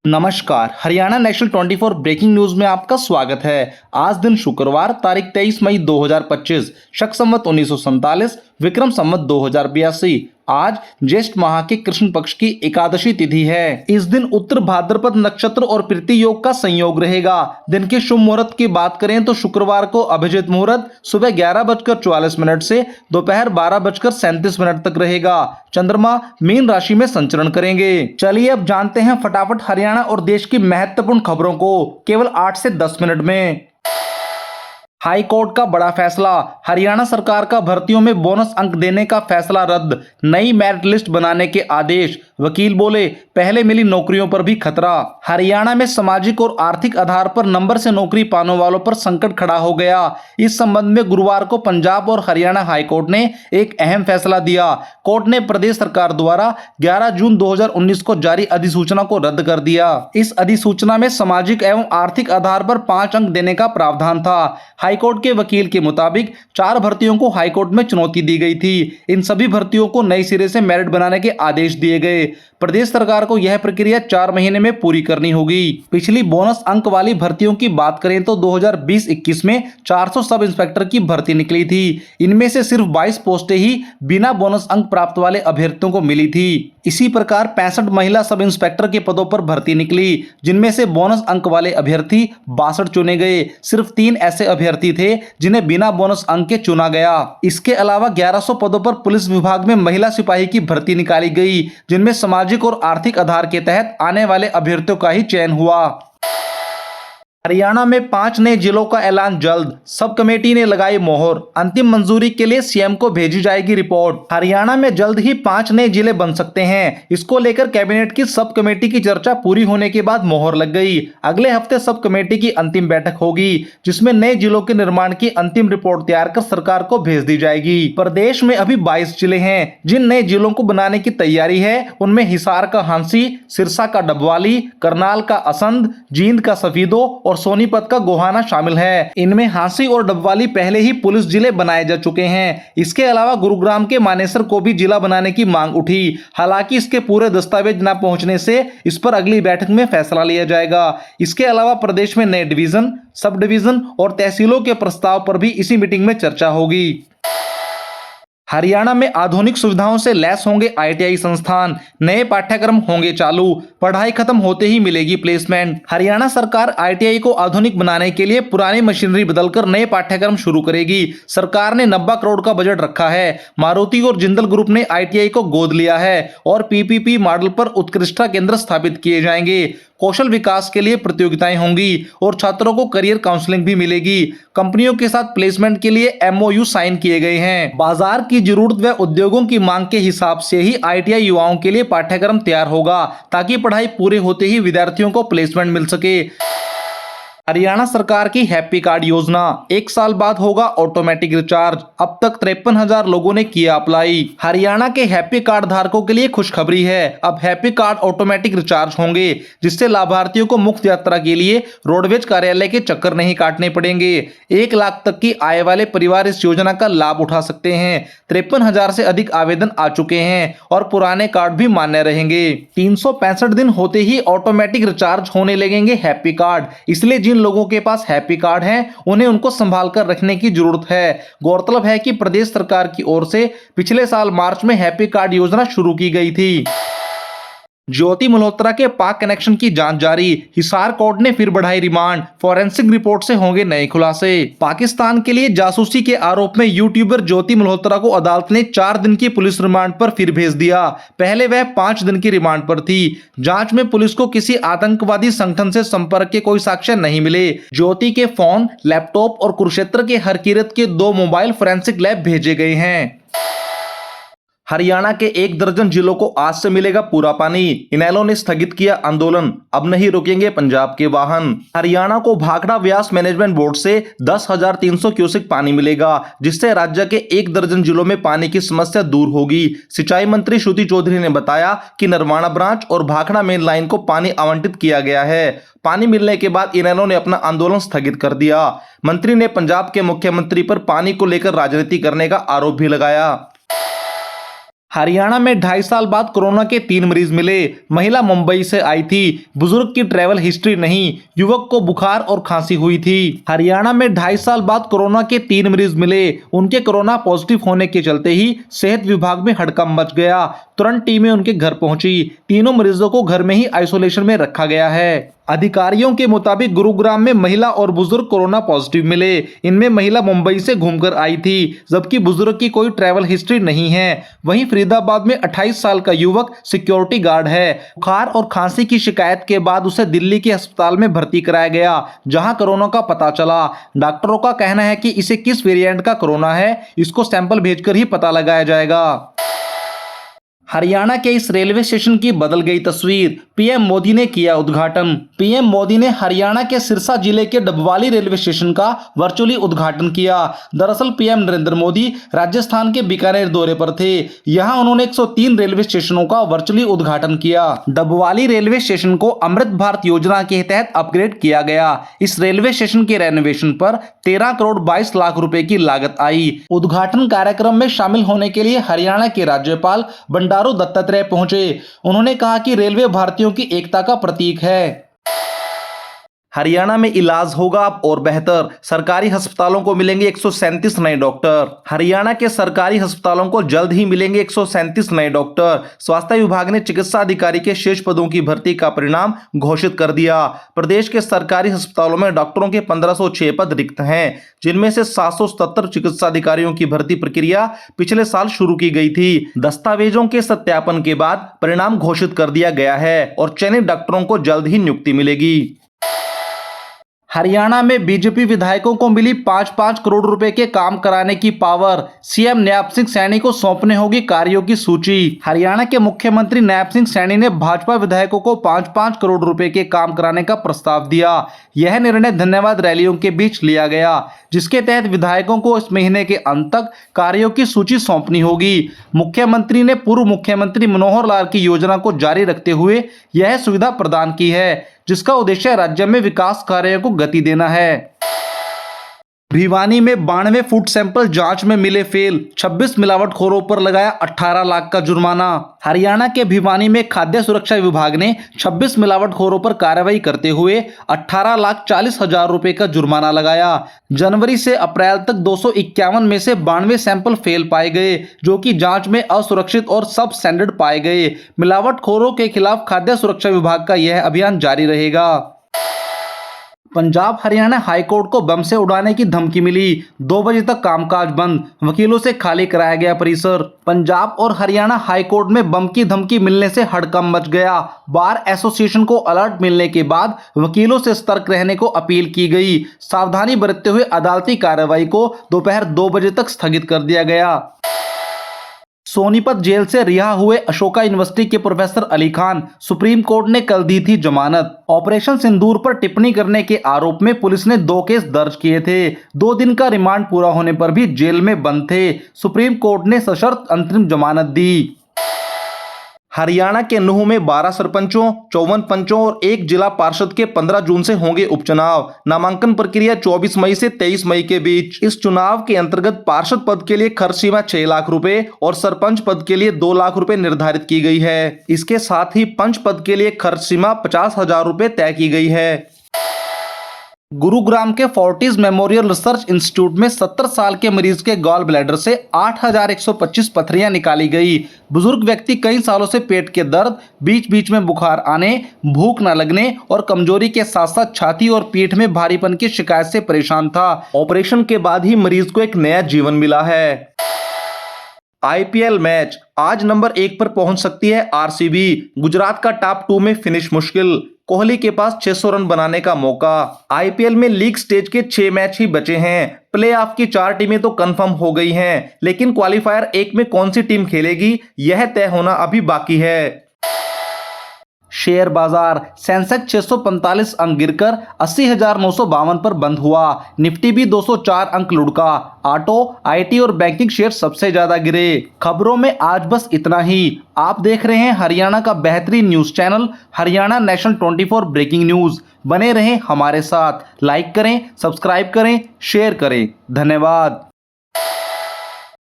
नमस्कार, Haryana national 24 breaking news में आपका स्वागत है। आज दिन शुक्रवार तारीख 23 मई 2025, शक संवत 1947, विक्रम संवत 2082। आज ज्येष्ठ माह के कृष्ण पक्ष की एकादशी तिथि है। इस दिन उत्तर भाद्रपद नक्षत्र और प्रीति योग का संयोग रहेगा। दिन के शुभ मुहूर्त की बात करें तो शुक्रवार को अभिजित मुहूर्त सुबह 11:44 से दोपहर 12:37 तक रहेगा। चंद्रमा मीन राशि में संचरण करेंगे। चलिए अब जानते हैं फटाफट हरियाणा और देश की महत्वपूर्ण खबरों को केवल 8 से 10 मिनट में। हाई कोर्ट का बड़ा फैसला, हरियाणा सरकार का भर्तियों में बोनस अंक देने का फैसला रद्द, नई मेरिट लिस्ट बनाने के आदेश। वकील बोले, पहले मिली नौकरियों पर भी खतरा। हरियाणा में सामाजिक और आर्थिक आधार पर नंबर से नौकरी पाने वालों पर संकट खड़ा हो गया। इस संबंध में गुरुवार को पंजाब और हरियाणा हाई कोर्ट ने एक अहम फैसला दिया। कोर्ट ने प्रदेश सरकार द्वारा 11 जून 2019 को जारी अधिसूचना को रद्द कर दिया। इस अधिसूचना में सामाजिक एवं आर्थिक आधार पर 5 अंक देने का प्रावधान था। हाईकोर्ट के वकील के मुताबिक 4 भर्तियों को हाईकोर्ट में चुनौती दी गई थी। इन सभी भर्तियों को नए सिरे से मेरिट बनाने के आदेश दिए गए। प्रदेश सरकार को यह प्रक्रिया 4 महीने में पूरी करनी होगी। पिछली बोनस अंक वाली भर्तियों की बात करें तो 2020-21 में 400 सब इंस्पेक्टर की भर्ती निकली थी। इनमें से सिर्फ 22 पोस्टें ही बिना बोनस अंक प्राप्त वाले अभ्यर्थियों को मिली थी। इसी प्रकार 65 महिला सब इंस्पेक्टर के पदों पर भर्ती निकली, जिनमें से बोनस अंक वाले अभ्यर्थी 62 चुने गए। सिर्फ 3 ऐसे अभ्यर्थी थे जिन्हें बिना बोनस अंक के चुना गया। इसके अलावा 1100 पदों पर पुलिस विभाग में महिला सिपाही की भर्ती निकाली गई, जिनमें सामाजिक और आर्थिक आधार के तहत आने वाले अभ्यर्थियों का ही चयन हुआ। हरियाणा में 5 नए जिलों का ऐलान जल्द, सब कमेटी ने लगाई मोहर, अंतिम मंजूरी के लिए सीएम को भेजी जाएगी रिपोर्ट। हरियाणा में जल्द ही 5 नए जिले बन सकते हैं। इसको लेकर कैबिनेट की सब कमेटी की चर्चा पूरी होने के बाद मोहर लग गई। अगले हफ्ते सब कमेटी की अंतिम बैठक होगी, जिसमें नए जिलों के निर्माण की अंतिम रिपोर्ट तैयार कर सरकार को भेज दी जाएगी। प्रदेश में अभी 22 जिले हैं। जिन नए जिलों को बनाने की तैयारी है उनमें हिसार का हांसी, सिरसा का डबवाली, करनाल का असंध, जींद का सफीदो और सोनीपत का गोहाना शामिल है। इनमें हांसी और डबवाली पहले ही पुलिस जिले बनाए जा चुके हैं। इसके अलावा गुरुग्राम के मानेसर को भी जिला बनाने की मांग उठी। हालांकि इसके पूरे दस्तावेज न पहुंचने से इस पर अगली बैठक में फैसला लिया जाएगा। इसके अलावा प्रदेश में नए डिवीजन, सब डिवीजन और तहसीलों के प्रस्ताव पर भी इसी मीटिंग में चर्चा होगी। हरियाणा में आधुनिक सुविधाओं से लैस होंगे आईटीआई संस्थान, नए पाठ्यक्रम होंगे चालू, पढ़ाई खत्म होते ही मिलेगी प्लेसमेंट। हरियाणा सरकार आईटीआई को आधुनिक बनाने के लिए पुरानी मशीनरी बदलकर नए पाठ्यक्रम शुरू करेगी। सरकार ने 90 करोड़ का बजट रखा है। मारुति और जिंदल ग्रुप ने आईटीआई को गोद लिया है और पीपीपी मॉडल पर उत्कृष्टता केंद्र स्थापित किए जाएंगे। कौशल विकास के लिए प्रतियोगिताएं होंगी और छात्रों को करियर काउंसलिंग भी मिलेगी। कंपनियों के साथ प्लेसमेंट के लिए एमओयू साइन किए गए हैं। बाजार की जरूरत व उद्योगों की मांग के हिसाब से ही आईटीआई युवाओं के लिए पाठ्यक्रम तैयार होगा, ताकि पढ़ाई पूरे होते ही विद्यार्थियों को प्लेसमेंट मिल सके। हरियाणा सरकार की हैप्पी कार्ड योजना, 1 साल बाद होगा ऑटोमेटिक रिचार्ज। अब तक 53,000 लोगों ने किया अप्लाई। हरियाणा के हैप्पी कार्ड धारकों के लिए खुशखबरी है। अब हैप्पी कार्ड ऑटोमेटिक रिचार्ज होंगे, जिससे लाभार्थियों को मुफ्त यात्रा के लिए रोडवेज कार्यालय के चक्कर नहीं काटने पड़ेंगे। 1 लाख तक की आय वाले परिवार इस योजना का लाभ उठा सकते हैं। 53,000 से अधिक आवेदन आ चुके हैं और पुराने कार्ड भी मान्य रहेंगे। 365 दिन होते ही ऑटोमेटिक रिचार्ज होने लगेंगे हैप्पी कार्ड। इसलिए जिन लोगों के पास हैप्पी कार्ड हैं, उन्हें उनको संभाल कर रखने की जरूरत है। गौरतलब है कि प्रदेश सरकार की ओर से पिछले साल मार्च में हैप्पी कार्ड योजना शुरू की गई थी। ज्योति मल्होत्रा के पाक कनेक्शन की जांच जारी, हिसार कोर्ट ने फिर बढ़ाई रिमांड, फॉरेंसिक रिपोर्ट से होंगे नए खुलासे। पाकिस्तान के लिए जासूसी के आरोप में यूट्यूबर ज्योति मल्होत्रा को अदालत ने 4 दिन की पुलिस रिमांड पर फिर भेज दिया। पहले वह 5 दिन की रिमांड पर थी। जांच में पुलिस को किसी आतंकवादी संगठन से संपर्क के कोई साक्ष्य नहीं मिले। ज्योति के फोन, लैपटॉप और कुरुक्षेत्र के हरकीरत के 2 मोबाइल फोरेंसिक लैब भेजे गए हैं। हरियाणा के 1 दर्जन जिलों को आज से मिलेगा पूरा पानी। इनेलो ने स्थगित किया आंदोलन, अब नहीं रुकेंगे पंजाब के वाहन। हरियाणा को भाखड़ा व्यास मैनेजमेंट बोर्ड से 10,300 क्यूसेक पानी मिलेगा, जिससे राज्य के 1 दर्जन जिलों में पानी की समस्या दूर होगी। सिंचाई मंत्री श्रुति चौधरी ने बताया कि नरवाना ब्रांच और भाखड़ा मेन लाइन को पानी आवंटित किया गया है। पानी मिलने के बाद इनेलो ने अपना आंदोलन स्थगित कर दिया। मंत्री ने पंजाब के मुख्यमंत्री पर पानी को लेकर राजनीति करने का आरोप भी लगाया। हरियाणा में 2.5 साल बाद कोरोना के 3 मरीज मिले। महिला मुंबई से आई थी। बुजुर्ग की ट्रैवल हिस्ट्री नहीं, युवक को बुखार और खांसी हुई थी। हरियाणा में 2.5 साल बाद कोरोना के 3 मरीज मिले। उनके कोरोना पॉजिटिव होने के चलते ही सेहत विभाग में हड़कंप मच गया। तुरंत टीमें उनके घर पहुंची। तीनों मरीजों को घर में ही आइसोलेशन में रखा गया है। अधिकारियों के मुताबिक गुरुग्राम में महिला और बुजुर्ग कोरोना पॉजिटिव मिले। इनमें महिला मुंबई से घूमकर आई थी, जबकि बुजुर्ग की कोई ट्रैवल हिस्ट्री नहीं है। वहीं फरीदाबाद में 28 साल का युवक सिक्योरिटी गार्ड है। बुखार और खांसी की शिकायत के बाद उसे दिल्ली के अस्पताल में भर्ती कराया गया, जहां कोरोना का पता चला। डॉक्टरों का कहना है कि इसे किस वेरिएंट का कोरोना है, इसको सैंपल भेजकर ही पता लगाया जाएगा। हरियाणा के इस रेलवे स्टेशन की बदल गई तस्वीर। पीएम मोदी ने किया उद्घाटन। पीएम मोदी ने हरियाणा के सिरसा जिले के डबवाली रेलवे स्टेशन का वर्चुअली उद्घाटन किया। दरअसल पीएम नरेंद्र मोदी राजस्थान के बीकानेर दौरे पर थे। यहां उन्होंने 103 रेलवे स्टेशनों का वर्चुअली उद्घाटन किया। डबवाली रेलवे स्टेशन को अमृत भारत योजना के तहत अपग्रेड किया गया। इस रेलवे स्टेशन के रेनोवेशन पर 13 करोड़ 22 लाख रुपए की लागत आई। उद्घाटन कार्यक्रम में शामिल होने के लिए हरियाणा के राज्यपाल बंडारू दत्तात्रेय पहुंचे। उन्होंने कहा कि रेलवे भारतीयों की एकता का प्रतीक है। हरियाणा में इलाज होगा अब और बेहतर। सरकारी अस्पतालों को मिलेंगे 137 नए डॉक्टर। हरियाणा के सरकारी अस्पतालों को जल्द ही मिलेंगे 137 नए डॉक्टर। स्वास्थ्य विभाग ने चिकित्सा अधिकारी के शेष पदों की भर्ती का परिणाम घोषित कर दिया। प्रदेश के सरकारी अस्पतालों में डॉक्टरों के 1506 पद रिक्त हैं, जिनमें से 777 चिकित्सा अधिकारियों की भर्ती प्रक्रिया पिछले साल शुरू की गई थी। दस्तावेजों के सत्यापन के बाद परिणाम घोषित कर दिया गया है और चयनित डॉक्टरों को जल्द ही नियुक्ति मिलेगी। हरियाणा में बीजेपी विधायकों को मिली 5-5 करोड़ रुपए के काम कराने की पावर। सीएम नैब सिंह सैनी को सौंपने होगी कार्यों की सूची। हरियाणा के मुख्यमंत्री नैब सिंह सैनी ने भाजपा विधायकों को 5-5 करोड़ रुपए के काम कराने का प्रस्ताव दिया। यह निर्णय धन्यवाद रैलियों के बीच लिया गया, जिसके तहत विधायकों को इस महीने के अंत तक कार्यों की सूची सौंपनी होगी। मुख्यमंत्री ने पूर्व मुख्यमंत्री मनोहर लाल की योजना को जारी रखते हुए यह सुविधा प्रदान की है, जिसका उद्देश्य राज्य में विकास कार्यों को गति देना है। भिवानी में 92 फूड सैंपल जांच में मिले फेल। 26 मिलावटखोरों पर लगाया 18 लाख का जुर्माना। हरियाणा के भिवानी में खाद्य सुरक्षा विभाग ने 26 मिलावटखोरों पर कार्रवाई करते हुए 18,40,000 रुपए का जुर्माना लगाया। जनवरी से अप्रैल तक 251 में से 92 सैंपल फेल पाए गए, जो कि जांच में असुरक्षित और सब स्टैंडर्ड पाए गए। मिलावटखोरों के खिलाफ खाद्य सुरक्षा विभाग का यह अभियान जारी रहेगा। पंजाब हरियाणा हाईकोर्ट को बम से उड़ाने की धमकी मिली। 2 बजे तक कामकाज बंद। वकीलों से खाली कराया गया परिसर। पंजाब और हरियाणा हाईकोर्ट में बम की धमकी मिलने से हड़कंप मच गया। बार एसोसिएशन को अलर्ट मिलने के बाद वकीलों से सतर्क रहने को अपील की गई। सावधानी बरतते हुए अदालती कार्रवाई को दोपहर 2 बजे तक स्थगित कर दिया गया। सोनीपत जेल से रिहा हुए अशोका यूनिवर्सिटी के professor Ali Khan, supreme court ने कल दी थी जमानत। ऑपरेशन सिंदूर पर टिप्पणी करने के आरोप में पुलिस ने 2 केस दर्ज किए थे। 2 दिन का रिमांड पूरा होने पर भी जेल में बंद थे। सुप्रीम कोर्ट ने सशर्त अंतरिम जमानत दी। हरियाणा के नूह में 12 सरपंचों, 54 पंचों और 1 जिला पार्षद के 15 जून से होंगे उपचुनाव। नामांकन प्रक्रिया 24 मई से 23 मई के बीच। इस चुनाव के अंतर्गत पार्षद पद के लिए खर्च सीमा 6 लाख रुपए और सरपंच पद के लिए 2 लाख रुपए निर्धारित की गई है। इसके साथ ही पंच पद के लिए खर्च सीमा 50,000 रुपए तय की गई है। गुरुग्राम के फोर्टिस मेमोरियल रिसर्च इंस्टीट्यूट में 70 साल के मरीज के गॉल ब्लैडर से 8,125 पथरियां निकाली गई। बुजुर्ग व्यक्ति कई सालों से पेट के दर्द, बीच बीच में बुखार आने, भूख न लगने और कमजोरी के साथ साथ छाती और पीठ में भारीपन की शिकायत से परेशान था। ऑपरेशन के बाद ही मरीज को एक नया जीवन मिला है। आईपीएल मैच आज नंबर 1 पर पहुंच सकती है आरसीबी। गुजरात का टॉप 2 में फिनिश मुश्किल। कोहली के पास 600 रन बनाने का मौका। आईपीएल में लीग स्टेज के 6 मैच ही बचे हैं। प्लेऑफ की 4 टीमें तो कंफर्म हो गई हैं, लेकिन क्वालिफायर 1 में कौन सी टीम खेलेगी यह तय होना अभी बाकी है। शेयर बाजार सेंसेक्स 645 अंक गिरकर 80,952 पर बंद हुआ। निफ्टी भी 204 अंक लुढ़का। ऑटो, आईटी और बैंकिंग शेयर सबसे ज्यादा गिरे। खबरों में आज बस इतना ही। आप देख रहे हैं हरियाणा का बेहतरीन news channel Haryana national 24 breaking news. बने रहें हमारे साथ। लाइक करें, सब्सक्राइब करें, शेयर करें। धन्यवाद।